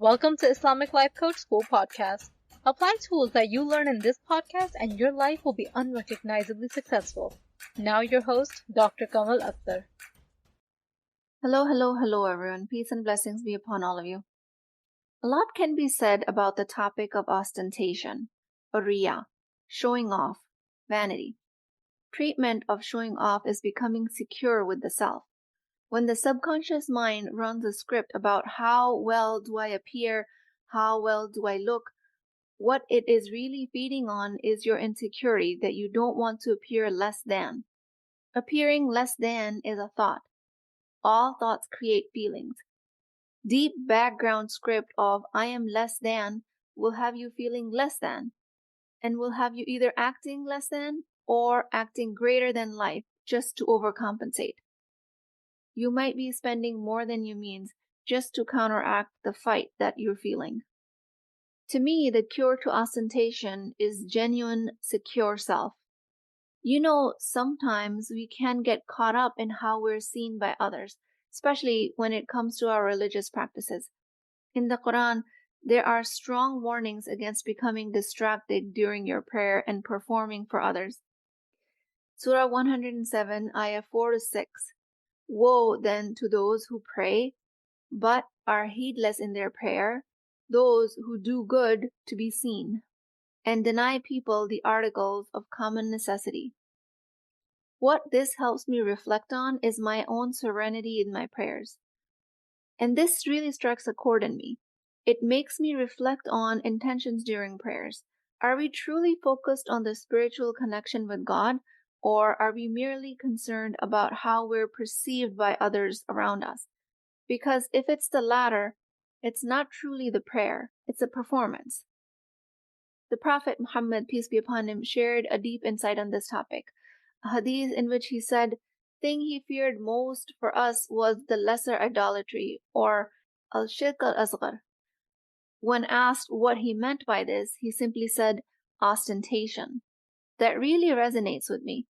Welcome to Islamic Life Coach School Podcast. Apply tools that you learn in this podcast and your life will be unrecognizably successful. Now your host, Dr. Kamal Akhtar. Hello everyone. Peace and blessings be upon all of you. A lot can be said about the topic of ostentation, or riya, showing off, vanity. Treatment of showing off is becoming secure with the self. When the subconscious mind runs a script about how well do I appear, how well do I look, what it is really feeding on is your insecurity that you don't want to appear less than. Appearing less than is a thought. All thoughts create feelings. Deep background script of I am less than will have you feeling less than, and will have you either acting less than or acting greater than life just to overcompensate. You might be spending more than you mean just to counteract the fight that you're feeling. To me, the cure to ostentation is genuine, secure self. You know, sometimes we can get caught up in how we're seen by others, especially when it comes to our religious practices. In the Quran, there are strong warnings against becoming distracted during your prayer and performing for others. Surah 107, Ayah 4-6. Woe then to those who pray, but are heedless in their prayer, those who do good to be seen, and deny people the articles of common necessity. What this helps me reflect on is my own serenity in my prayers. And this really strikes a chord in me. It makes me reflect on intentions during prayers. Are we truly focused on the spiritual connection with God, or are we merely concerned about how we're perceived by others around us? Because if it's the latter, it's not truly the prayer, it's a performance. The Prophet Muhammad, peace be upon him, shared a deep insight on this topic. A hadith in which he said, thing he feared most for us was the lesser idolatry, or al-shirk al-asghar. When asked what he meant by this, he simply said, ostentation. That really resonates with me.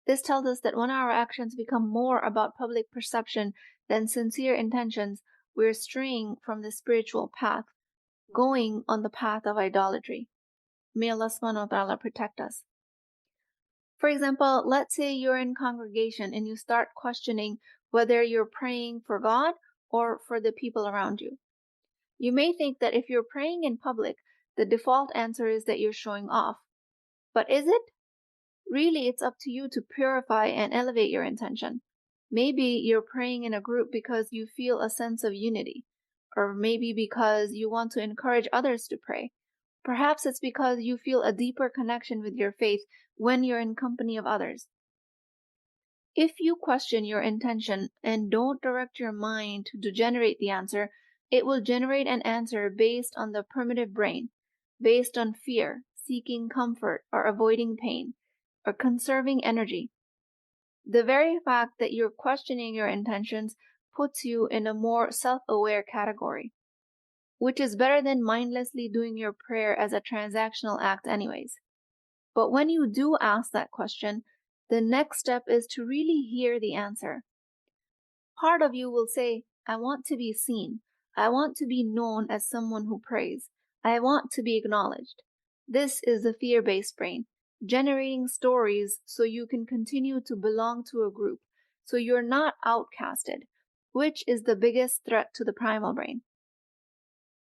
This tells us that when our actions become more about public perception than sincere intentions, we're straying from the spiritual path, going on the path of idolatry. May Allah subhanahu wa ta'ala protect us. For example, let's say you're in congregation and you start questioning whether you're praying for God or for the people around you. You may think that if you're praying in public, the default answer is that you're showing off. But is it? Really, it's up to you to purify and elevate your intention. Maybe you're praying in a group because you feel a sense of unity, or maybe because you want to encourage others to pray. Perhaps it's because you feel a deeper connection with your faith when you're in company of others. If you question your intention and don't direct your mind to generate the answer, it will generate an answer based on the primitive brain, based on fear, seeking comfort, or avoiding pain, or conserving energy. The very fact that you're questioning your intentions puts you in a more self-aware category, which is better than mindlessly doing your prayer as a transactional act anyways. But when you do ask that question, the next step is to really hear the answer. Part of you will say, I want to be seen. I want to be known as someone who prays. I want to be acknowledged. This is the fear-based brain, generating stories so you can continue to belong to a group, so you're not outcasted, which is the biggest threat to the primal brain.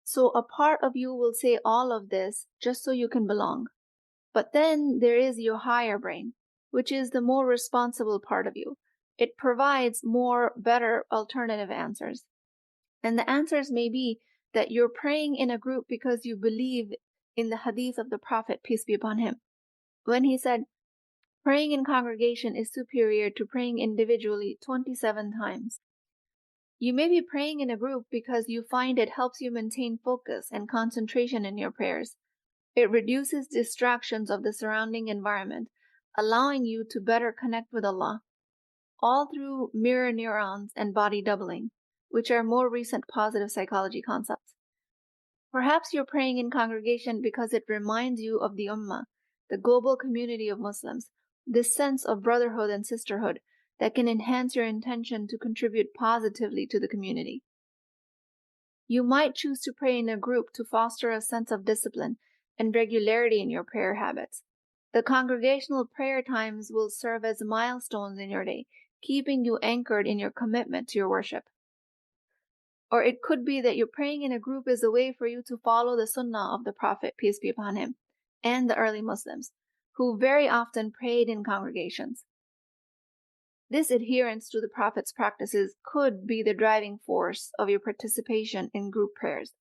So a part of you will say all of this just so you can belong. But then there is your higher brain, which is the more responsible part of you. It provides more better alternative answers. And the answers may be that you're praying in a group because you believe in the hadith of the Prophet, peace be upon him, when he said, praying in congregation is superior to praying individually 27 times. You may be praying in a group because you find it helps you maintain focus and concentration in your prayers. It reduces distractions of the surrounding environment, allowing you to better connect with Allah, all through mirror neurons and body doubling, which are more recent positive psychology concepts. Perhaps you're praying in congregation because it reminds you of the Ummah, the global community of Muslims, this sense of brotherhood and sisterhood that can enhance your intention to contribute positively to the community. You might choose to pray in a group to foster a sense of discipline and regularity in your prayer habits. The congregational prayer times will serve as milestones in your day, keeping you anchored in your commitment to your worship. Or it could be that your praying in a group is a way for you to follow the sunnah of the Prophet, peace be upon him, and the early Muslims, who very often prayed in congregations. This adherence to the Prophet's practices could be the driving force of your participation in group prayers.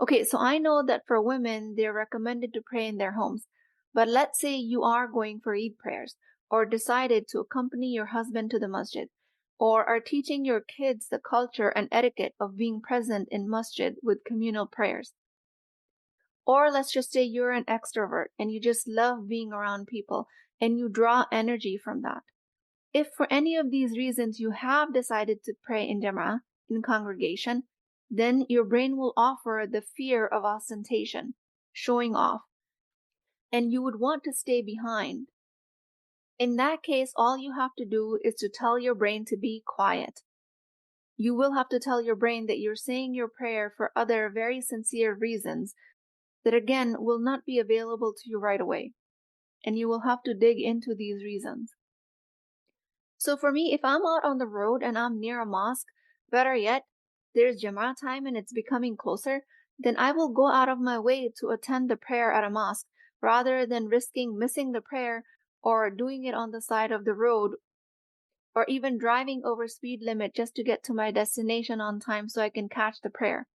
Okay, so I know that for women, they're recommended to pray in their homes. But let's say you are going for Eid prayers, or decided to accompany your husband to the masjid, or are teaching your kids the culture and etiquette of being present in masjid with communal prayers. Or let's just say you're an extrovert and you just love being around people and you draw energy from that. If for any of these reasons you have decided to pray in Jama'ah, in congregation, then your brain will offer the fear of ostentation, showing off, and you would want to stay behind. In that case, all you have to do is to tell your brain to be quiet. You will have to tell your brain that you're saying your prayer for other very sincere reasons that again will not be available to you right away. And you will have to dig into these reasons. So for me, if I'm out on the road and I'm near a mosque, better yet, there's Jama'ah time and it's becoming closer, then I will go out of my way to attend the prayer at a mosque rather than risking missing the prayer or doing it on the side of the road or even driving over speed limit just to get to my destination on time so I can catch the prayer.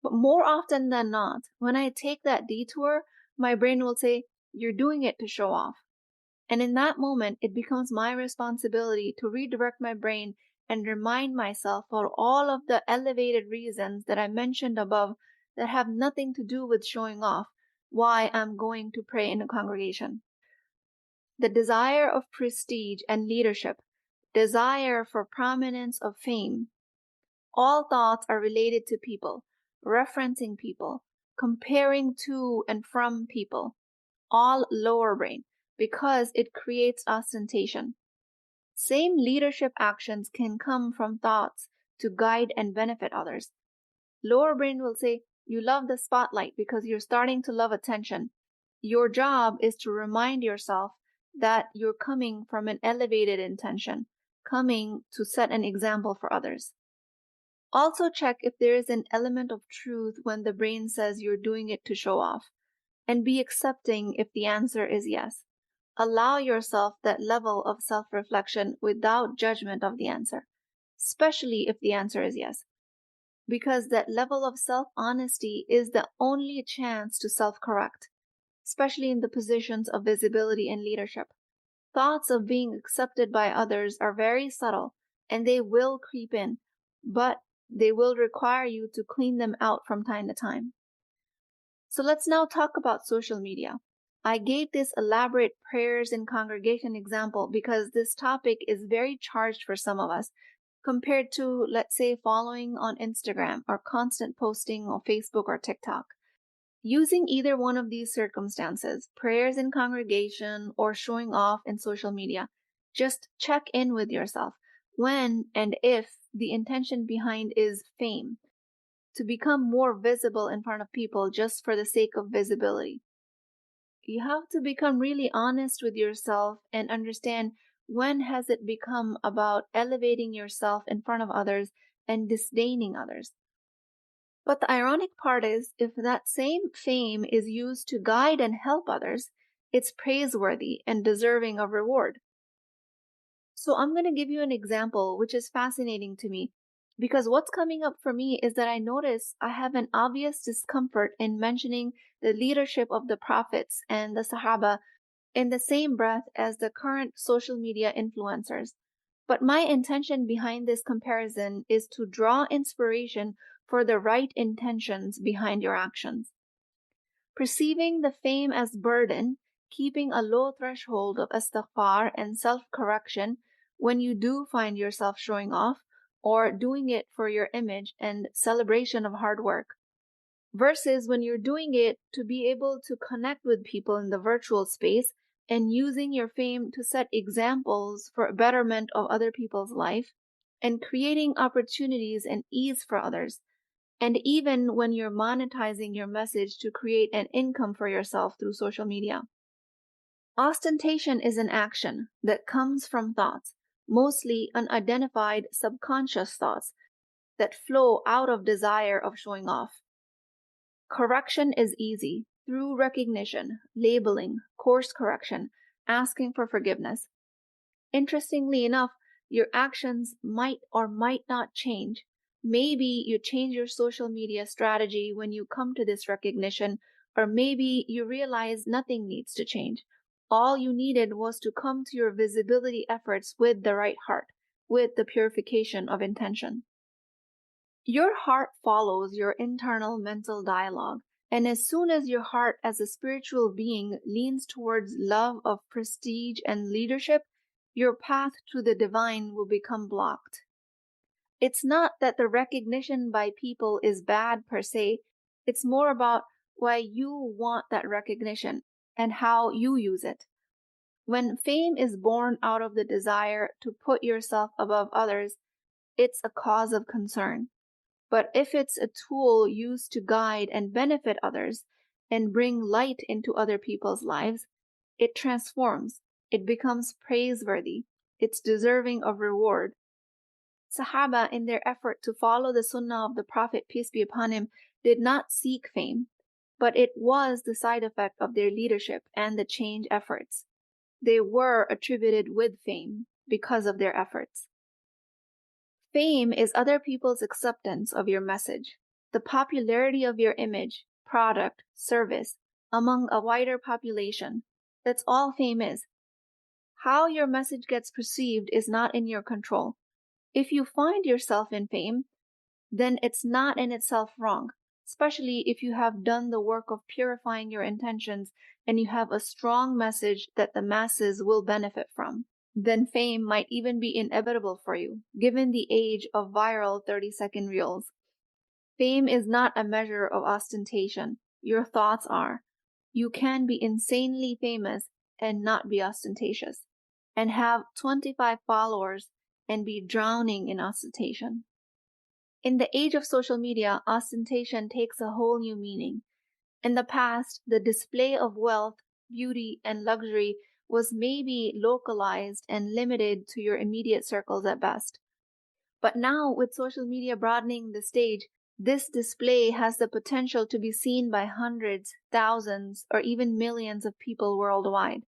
But more often than not, when I take that detour, my brain will say, "You're doing it to show off." And in that moment, it becomes my responsibility to redirect my brain and remind myself of all of the elevated reasons that I mentioned above that have nothing to do with showing off why I'm going to pray in a congregation. The desire of prestige and leadership, desire for prominence of fame, all thoughts are related to people, referencing people, comparing to and from people, all lower brain, because it creates ostentation. Same leadership actions can come from thoughts to guide and benefit others. Lower brain will say, you love the spotlight because you're starting to love attention. Your job is to remind yourself that you're coming from an elevated intention, coming to set an example for others. Also check if there is an element of truth when the brain says you're doing it to show off, and be accepting if the answer is yes. Allow yourself that level of self-reflection without judgment of the answer, especially if the answer is yes, because that level of self-honesty is the only chance to self-correct, especially in the positions of visibility and leadership. Thoughts of being accepted by others are very subtle, and they will creep in, but they will require you to clean them out from time to time. So let's now talk about social media. I gave this elaborate prayers in congregation example because this topic is very charged for some of us compared to, let's say, following on Instagram or constant posting on Facebook or TikTok. Using either one of these circumstances, prayers in congregation or showing off in social media, just check in with yourself when and if the intention behind is fame, to become more visible in front of people just for the sake of visibility. You have to become really honest with yourself and understand when has it become about elevating yourself in front of others and disdaining others. But the ironic part is, if that same fame is used to guide and help others, it's praiseworthy and deserving of reward. So I'm going to give you an example which is fascinating to me, because what's coming up for me is that I notice I have an obvious discomfort in mentioning the leadership of the prophets and the Sahaba in the same breath as the current social media influencers. But my intention behind this comparison is to draw inspiration for the right intentions behind your actions. Perceiving the fame as burden, keeping a low threshold of istighfar and self-correction when you do find yourself showing off or doing it for your image and celebration of hard work, versus when you're doing it to be able to connect with people in the virtual space and using your fame to set examples for betterment of other people's life, and creating opportunities and ease for others, and even when you're monetizing your message to create an income for yourself through social media. Ostentation is an action that comes from thoughts, mostly unidentified subconscious thoughts that flow out of desire of showing off. Correction is easy through recognition, labeling, course correction, asking for forgiveness. Interestingly enough, your actions might or might not change. Maybe you change your social media strategy when you come to this recognition, or maybe you realize nothing needs to change. All you needed was to come to your visibility efforts with the right heart, with the purification of intention. Your heart follows your internal mental dialogue, and as soon as your heart as a spiritual being leans towards love of prestige and leadership, your path to the divine will become blocked. It's not that the recognition by people is bad per se, it's more about why you want that recognition and how you use it. When fame is born out of the desire to put yourself above others, it's a cause of concern. But if it's a tool used to guide and benefit others and bring light into other people's lives, it transforms. It becomes praiseworthy. It's deserving of reward. Sahaba, in their effort to follow the sunnah of the Prophet, peace be upon him, did not seek fame, but it was the side effect of their leadership and the change efforts. They were attributed with fame because of their efforts. Fame is other people's acceptance of your message, the popularity of your image, product, service among a wider population. That's all fame is. How your message gets perceived is not in your control. If you find yourself in fame, then it's not in itself wrong, especially if you have done the work of purifying your intentions and you have a strong message that the masses will benefit from. Then fame might even be inevitable for you, given the age of viral 30-second reels. Fame is not a measure of ostentation. Your thoughts are. You can be insanely famous and not be ostentatious, and have 25 followers and be drowning in ostentation. In the age of social media, ostentation takes a whole new meaning. In the past, the display of wealth, beauty, and luxury was maybe localized and limited to your immediate circles at best. But now, with social media broadening the stage, this display has the potential to be seen by hundreds, thousands, or even millions of people worldwide.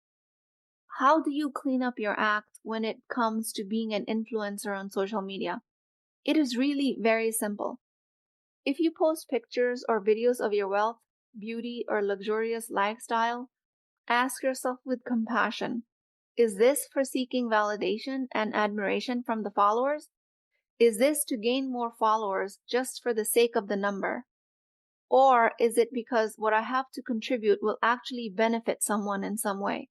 How do you clean up your act when it comes to being an influencer on social media? It is really very simple. If you post pictures or videos of your wealth, beauty, or luxurious lifestyle, ask yourself with compassion, is this for seeking validation and admiration from the followers? Is this to gain more followers just for the sake of the number? Or is it because what I have to contribute will actually benefit someone in some way?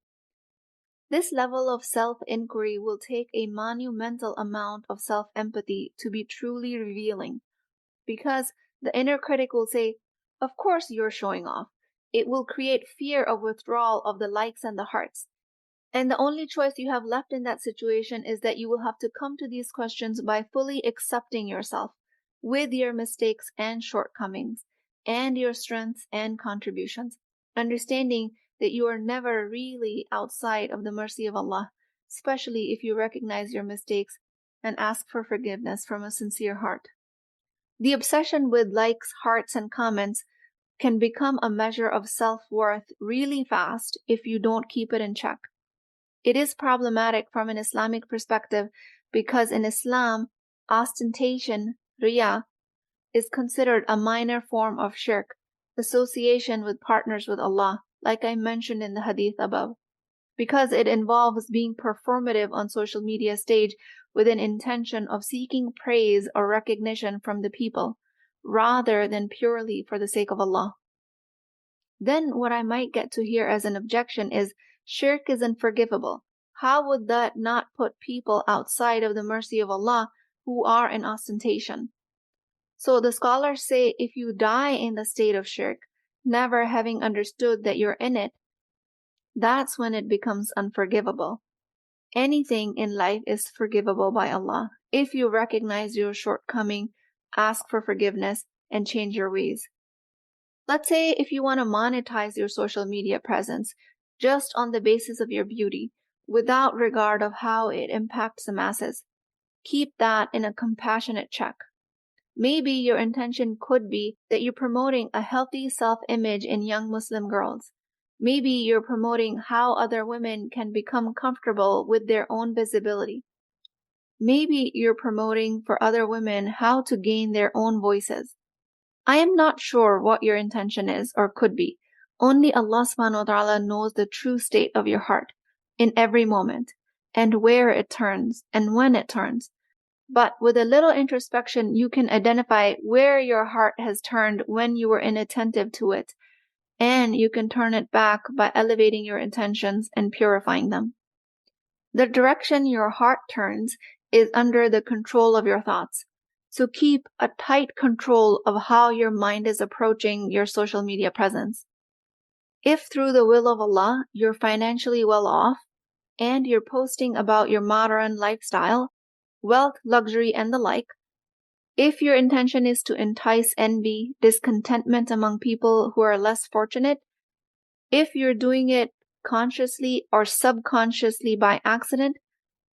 This level of self-inquiry will take a monumental amount of self-empathy to be truly revealing, because the inner critic will say, of course you're showing off. It will create fear of withdrawal of the likes and the hearts. And the only choice you have left in that situation is that you will have to come to these questions by fully accepting yourself with your mistakes and shortcomings and your strengths and contributions, understanding that you are never really outside of the mercy of Allah, especially if you recognize your mistakes and ask for forgiveness from a sincere heart. The obsession with likes, hearts, and comments can become a measure of self-worth really fast if you don't keep it in check. It is problematic from an Islamic perspective because in Islam, ostentation, riya, is considered a minor form of shirk, association with partners with Allah, like I mentioned in the hadith above, because it involves being performative on social media stage with an intention of seeking praise or recognition from the people, rather than purely for the sake of Allah. Then what I might get to hear as an objection is, shirk is unforgivable. How would that not put people outside of the mercy of Allah who are in ostentation? So the scholars say if you die in the state of shirk, never having understood that you're in it, that's when it becomes unforgivable. Anything in life is forgivable by Allah. If you recognize your shortcoming, ask for forgiveness, and change your ways. Let's say if you want to monetize your social media presence just on the basis of your beauty, without regard of how it impacts the masses, keep that in a compassionate check. Maybe your intention could be that you're promoting a healthy self-image in young Muslim girls. Maybe you're promoting how other women can become comfortable with their own visibility. Maybe you're promoting for other women how to gain their own voices. I am not sure what your intention is or could be. Only Allah subhanahu wa ta'ala knows the true state of your heart in every moment, and where it turns and when it turns. But with a little introspection, you can identify where your heart has turned when you were inattentive to it, and you can turn it back by elevating your intentions and purifying them. The direction your heart turns is under the control of your thoughts. So keep a tight control of how your mind is approaching your social media presence. If through the will of Allah, you're financially well off, and you're posting about your modern lifestyle, wealth, luxury, and the like, if your intention is to entice envy, discontentment among people who are less fortunate, if you're doing it consciously or subconsciously by accident,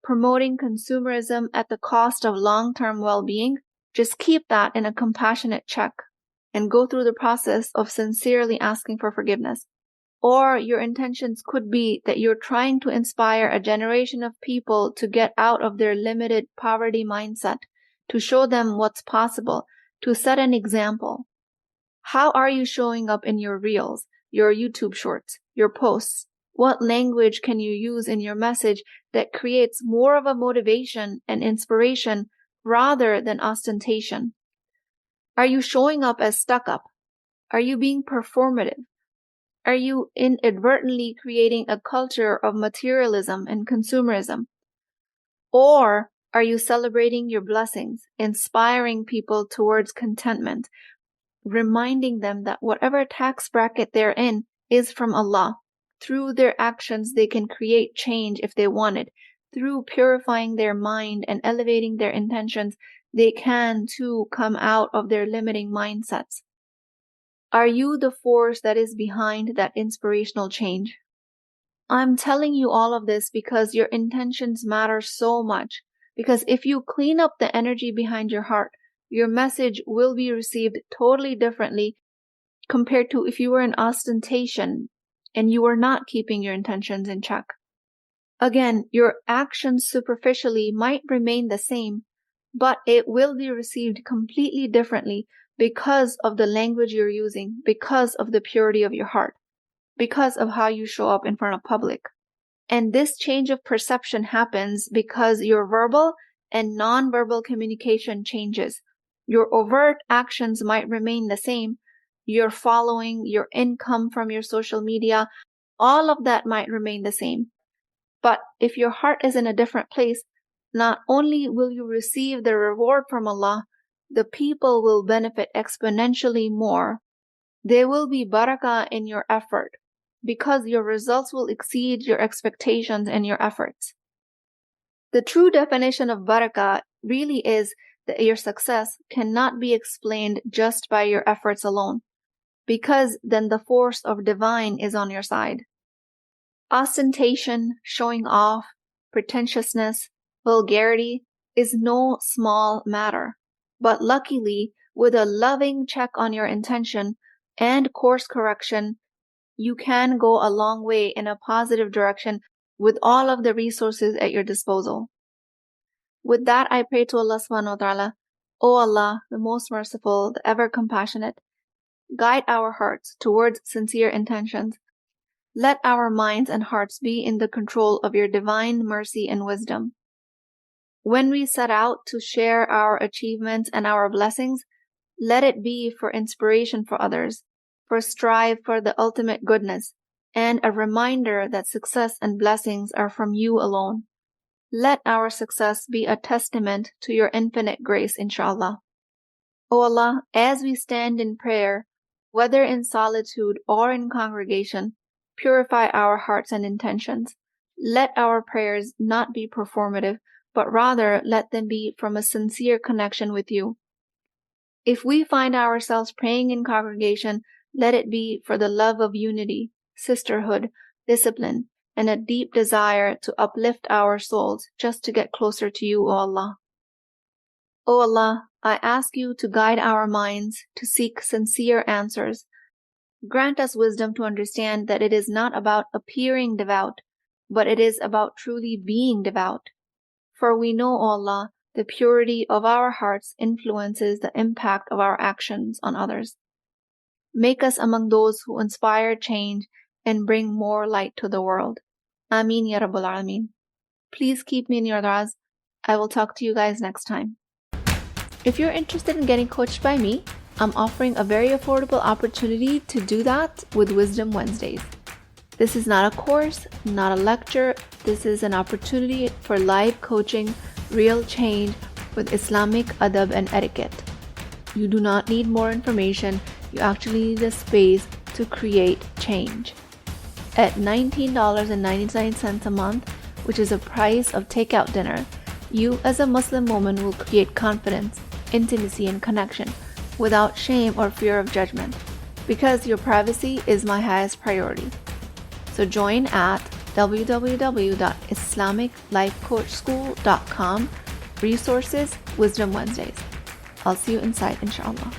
promoting consumerism at the cost of long-term well-being, just keep that in a compassionate check and go through the process of sincerely asking for forgiveness. Or your intentions could be that you're trying to inspire a generation of people to get out of their limited poverty mindset, to show them what's possible, to set an example. How are you showing up in your reels, your YouTube shorts, your posts? What language can you use in your message that creates more of a motivation and inspiration rather than ostentation? Are you showing up as stuck up? Are you being performative? Are you inadvertently creating a culture of materialism and consumerism? Or are you celebrating your blessings, inspiring people towards contentment, reminding them that whatever tax bracket they're in is from Allah? Through their actions, they can create change if they wanted. Through purifying their mind and elevating their intentions, they can too come out of their limiting mindsets. Are you the force that is behind that inspirational change? I'm telling you all of this because your intentions matter so much. Because if you clean up the energy behind your heart, your message will be received totally differently compared to if you were in ostentation and you were not keeping your intentions in check. Again, your actions superficially might remain the same, but it will be received completely differently because of the language you're using, because of the purity of your heart, because of how you show up in front of public. And this change of perception happens because your verbal and non-verbal communication changes. Your overt actions might remain the same. Your following, your income from your social media, all of that might remain the same. But if your heart is in a different place, not only will you receive the reward from Allah, the people will benefit exponentially more. There will be barakah in your effort because your results will exceed your expectations and your efforts. The true definition of barakah really is that your success cannot be explained just by your efforts alone, because then the force of divine is on your side. Ostentation, showing off, pretentiousness, vulgarity is no small matter. But luckily, with a loving check on your intention and course correction, you can go a long way in a positive direction with all of the resources at your disposal. With that, I pray to Allah subhanahu wa ta'ala, O Allah, the most merciful, the ever compassionate, guide our hearts towards sincere intentions. Let our minds and hearts be in the control of your divine mercy and wisdom. When we set out to share our achievements and our blessings, let it be for inspiration for others, for strive for the ultimate goodness, and a reminder that success and blessings are from you alone. Let our success be a testament to your infinite grace, inshallah. O Allah, as we stand in prayer, whether in solitude or in congregation, purify our hearts and intentions. Let our prayers not be performative, but rather let them be from a sincere connection with you. If we find ourselves praying in congregation, let it be for the love of unity, sisterhood, discipline, and a deep desire to uplift our souls just to get closer to you, O Allah. O Allah, I ask you to guide our minds to seek sincere answers. Grant us wisdom to understand that it is not about appearing devout, but it is about truly being devout. For we know, O Allah, the purity of our hearts influences the impact of our actions on others. Make us among those who inspire change and bring more light to the world. Ameen Ya Rabbal Alameen. Please keep me in your du'as. I will talk to you guys next time. If you're interested in getting coached by me, I'm offering a very affordable opportunity to do that with Wisdom Wednesdays. This is not a course, not a lecture. This is an opportunity for live coaching, real change with Islamic adab and etiquette. You do not need more information. You actually need a space to create change. At $19.99 a month, which is the price of takeout dinner, you as a Muslim woman will create confidence, intimacy, and connection without shame or fear of judgment, because your privacy is my highest priority. So join at www.islamiclifecoachschool.com, resources, Wisdom Wednesdays. I'll see you inside, inshallah.